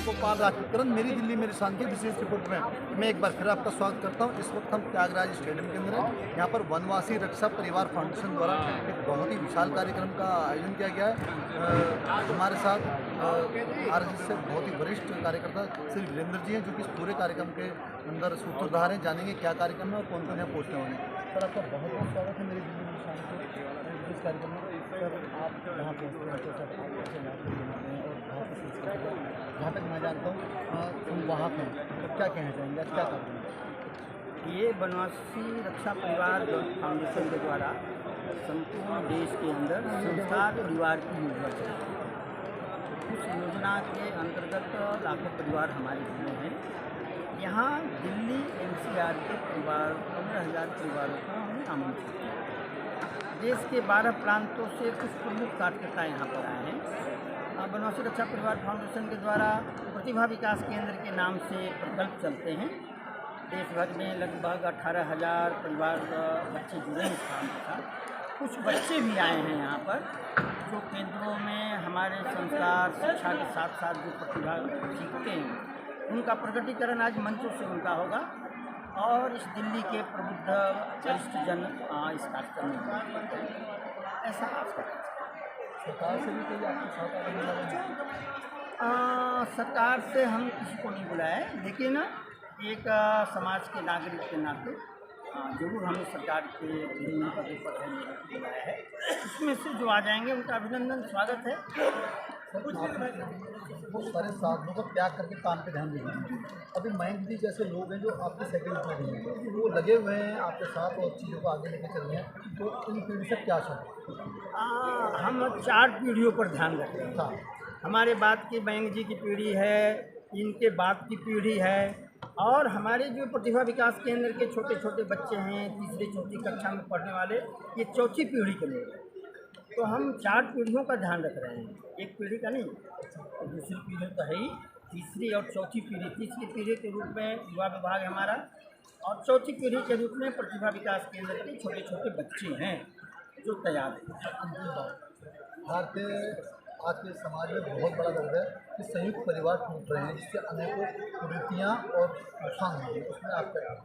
गोपाल राजपुत्रन, मेरी दिल्ली मेरी शान की विशेष रिपोर्ट में मैं एक बार फिर आपका स्वागत करता हूं। इस वक्त हम त्यागराज स्टेडियम के अंदर हैं। यहाँ पर वनवासी रक्षा परिवार फाउंडेशन द्वारा एक बहुत ही विशाल कार्यक्रम का आयोजन किया गया है। हमारे साथ आरएसएस से बहुत ही वरिष्ठ कार्यकर्ता श्री वीरेंद्र जी हैं, जो कि इस पूरे कार्यक्रम के अंदर सूत्रधार हैं। जानेंगे क्या कार्यक्रम है और कौन कौन यहाँ पहुँचने वाले हैं। सर, आपका बहुत बहुत स्वागत है मेरी दिल्ली मेरी शान के विशेष कार्यक्रम में। सर, आप यहाँ पहुँचते हैं तो सर आप कैसे यात्री बनाते हैं और वहाँ पर जहाँ तक मैं जानता हूँ तुम वहाँ पे तो क्या कहना चाहेंगे, आज क्या करते हैं? ये वनवासी रक्षा परिवार फाउंडेशन के द्वारा संपूर्ण देश के अंदर संस्कार परिवार की योजना चलती है। उस योजना के अंतर्गत लाखों परिवार हमारे जिले हैं। यहाँ दिल्ली एनसीआर के परिवार 15,000 परिवारों को हमने आमंत्रित किया। देश के 12 प्रांतों से कुछ प्रमुख कार्यकर्ता यहाँ पर आए हैं। वनवासी रक्षा परिवार फाउंडेशन के द्वारा प्रतिभा विकास केंद्र के नाम से प्रकल्प चलते हैं। देश भर में लगभग 18,000 परिवार बच्चे जुड़े हैं इस काम के साथ। कुछ बच्चे भी आए हैं यहाँ पर, जो केंद्रों में हमारे संस्कार शिक्षा के साथ साथ जो प्रतिभा सीखते हैं उनका प्रकटीकरण आज मंचों से उनका होगा। और इस दिल्ली के प्रबुद्ध वरिष्ठ जन इस कार्यक्रम में ऐसा आज का सरकार से भी कोई आपके साथ आने वाला है? सरकार से हम किसी को नहीं बुलाए, लेकिन एक समाज के नागरिक के नाते जरूर हमने सरकार के विभिन्न पदों पर बुलाया है। उसमें से जो आ जाएंगे उनका अभिनंदन स्वागत है। बहुत सारे साधनों को त्याग करके काम पे ध्यान देंगे। अभी मयंक जी जैसे लोग हैं जो आपके सेकंड में हैं, वो लगे हुए हैं आपके साथ और चीज़ों को आगे लेकर चल रहे हैं, तो इन पीढ़ी से क्या चाहते? हम 4 पीढ़ियों पर ध्यान रख रहे हैं। हाँ, हमारे बाद की मयंक जी की पीढ़ी है, इनके बाद की पीढ़ी है, और हमारे जो प्रतिभा विकास केंद्र के छोटे छोटे बच्चे हैं, तीसरी चौथी कक्षा में पढ़ने वाले, ये चौथी पीढ़ी के लोग हैं। तो हम 4 पीढ़ियों का ध्यान रख रहे हैं, एक पीढ़ी का नहीं। तो दूसरी पीढ़ी तो है ही, तीसरी और चौथी पीढ़ी। तीसरी पीढ़ी के रूप में युवा विभाग है हमारा, और चौथी पीढ़ी के रूप में प्रतिभा विकास केंद्र के छोटे छोटे बच्चे हैं जो तैयार हैं। भारतीय आज के समाज में बहुत बड़ा दर्द है कि संयुक्त परिवार टूट रहे हैं, जिससे अनेकों कुरीतियाँ और नुकसान हुए हैं। उसमें आप क्या कहें?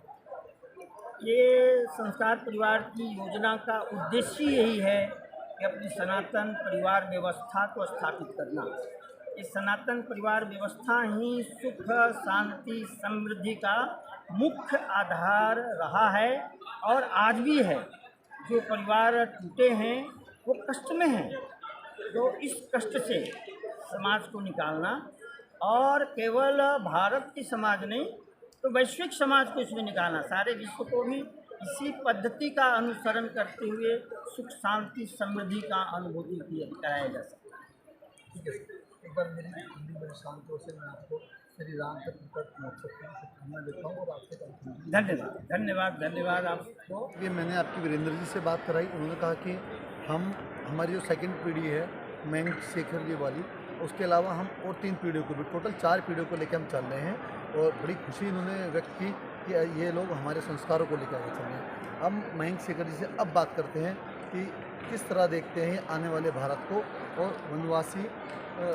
ये संस्कार परिवार की योजना का उद्देश्य यही है कि अपनी सनातन परिवार व्यवस्था को स्थापित करना। इस सनातन परिवार व्यवस्था ही सुख शांति समृद्धि का मुख्य आधार रहा है और आज भी है। जो परिवार टूटे हैं वो कष्ट में हैं, तो इस कष्ट से समाज को निकालना, और केवल भारत की समाज नहीं तो वैश्विक समाज को इसमें निकालना, सारे विश्व को भी इसी पद्धति का अनुसरण करते हुए सुख शांति समृद्धि का अनुभूति कराया जा सकता है। ठीक है, एक बार मेरी दिल्ली मेरी शान की ओर से मैं आपको श्री राम तक महोत्सव की शुभकामनाएं देता हूँ और आपसे धन्यवाद धन्यवाद धन्यवाद आपको। ये मैंने आपकी वीरेंद्र जी से बात कराई, उन्होंने कहा कि हमारी जो सेकंड पीढ़ी है मयंक शेखर जी वाली, उसके अलावा हम और 3 पीढ़ियों को भी, टोटल 4 पीढ़ियों को लेकर हम चल रहे हैं। और बड़ी खुशी इन्होंने व्यक्त की कि ये लोग हमारे संस्कारों को लेकर आगे चल रहे हैं। अब मयंक शेखर जी से अब बात करते हैं कि किस तरह देखते हैं आने वाले भारत को, और वनवासी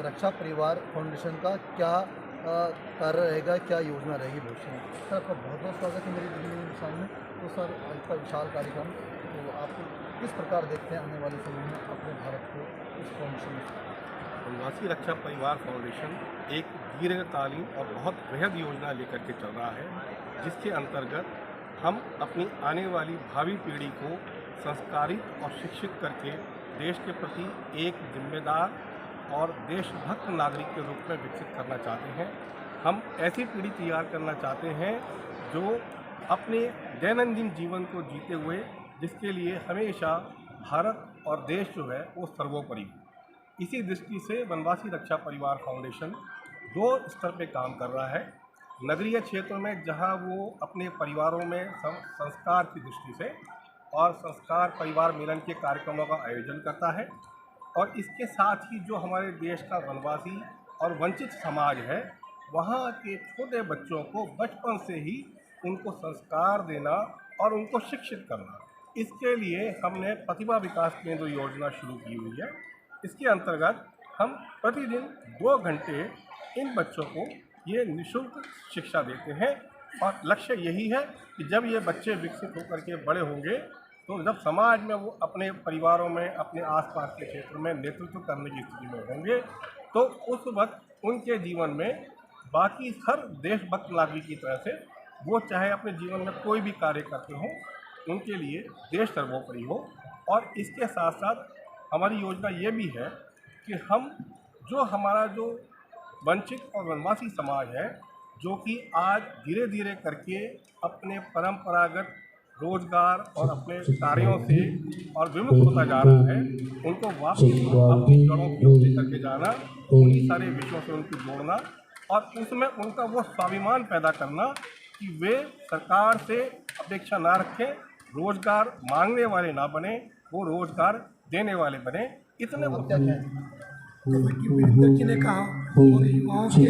रक्षा परिवार फाउंडेशन का क्या कार्य रहेगा, क्या योजना रहेगी भविष्य में। सर, आपका बहुत बहुत स्वागत है मेरी दिल्ली मेरी शान में। तो सर, आज का विशाल कार्यक्रम, तो आप किस प्रकार देखते हैं आने वाले समय में अपने भारत को इस फाउंडेशन में? वनवासी रक्षा परिवार फाउंडेशन एक दीर्घकालीन और बहुत बृहद योजना लेकर के चल रहा है, जिसके अंतर्गत हम अपनी आने वाली भावी पीढ़ी को संस्कारित और शिक्षित करके देश के प्रति एक जिम्मेदार और देशभक्त नागरिक के रूप में विकसित करना चाहते हैं। हम ऐसी पीढ़ी तैयार करना चाहते हैं जो अपने दैनंदिन जीवन को जीते हुए, जिसके लिए हमेशा भारत और देश जो है वो सर्वोपरि हो। इसी दृष्टि से वनवासी रक्षा परिवार फाउंडेशन 2 स्तर पे काम कर रहा है। नगरीय क्षेत्रों में जहां वो अपने परिवारों में संस्कार की दृष्टि से और संस्कार परिवार मिलन के कार्यक्रमों का आयोजन करता है, और इसके साथ ही जो हमारे देश का वनवासी और वंचित समाज है, वहाँ के छोटे बच्चों को बचपन से ही उनको संस्कार देना और उनको शिक्षित करना, इसके लिए हमने प्रतिभा विकास केंद्र योजना शुरू की हुई है। इसके अंतर्गत हम प्रतिदिन 2 घंटे इन बच्चों को ये निःशुल्क शिक्षा देते हैं और लक्ष्य यही है कि जब ये बच्चे विकसित होकर के बड़े होंगे तो जब समाज में वो अपने परिवारों में अपने आसपास के क्षेत्र में नेतृत्व करने की स्थिति में होंगे तो उस वक्त उनके जीवन में बाकी हर देशभक्त नागरिक की तरह से वो चाहे अपने जीवन में कोई भी कार्य करते हों उनके लिए देश सर्वोपरि हो। और इसके साथ साथ हमारी योजना ये भी है कि हम जो हमारा जो वंचित और वनवासी समाज है जो कि आज धीरे धीरे करके अपने परंपरागत रोजगार और अपने कार्यों से और विमुख होता जा रहा है उनको वापस अपनी जड़ों की ओर लेकर के जाना, उन्हीं सारे विषयों से उनको जोड़ना और उसमें उनका वो स्वाभिमान पैदा करना कि वे सरकार से अपेक्षा ना रखें, रोजगार मांगने वाले ना बने, वो रोजगार देने वाले बने। इतने जैसे कि वीरेंद्र जी ने कहा और युवाओं के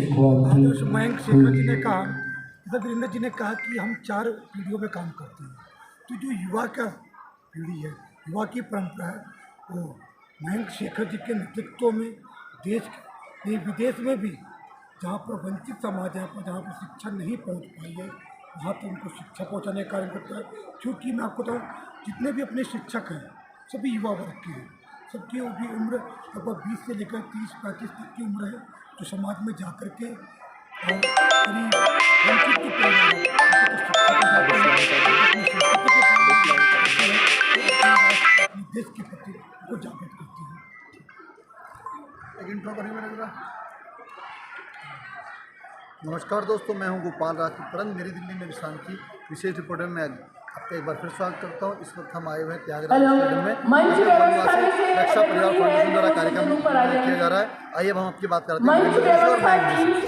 आदर्श मयंक शेखर जी ने कहा, जैसे वीरेंद्र जी ने कहा कि हम 4 पीढ़ियों में काम करते हैं, तो जो युवा का पीढ़ी है, युवा की परंपरा है, वो मयंक शेखर जी के नेतृत्व में देश नहीं विदेश में भी जहाँ पर वंचित समाज है, जहाँ पर शिक्षा नहीं पहुँच पाई है, वहाँ पर उनको शिक्षा पहुँचाने का कार्य करता है। क्योंकि मैं आपको बताऊँ, जितने भी अपने शिक्षक हैं सभी युवा वर्ग के हैं, सबकी भी उम्र लगभग 20 से लेकर 30-35 तक की उम्र है, जो समाज में जा कर के और करीब वंचित की अपने देश के प्रति को जागृत करती है। एक इंट्रो करें मेरे जरा। नमस्कार दोस्तों, मैं हूं गोपाल राजपुरन। मेरी दिल्ली में विश्राम की विशेष रिपोर्टर में आपका एक बार फिर स्वागत करता हूं। इस वक्त हम आए हुए हैं त्यागराज स्टेडियम में रक्षा परिवार फाउंडेशन द्वारा कार्यक्रम किया जा रहा है। आइए अब हम आपकी बात करते हैं।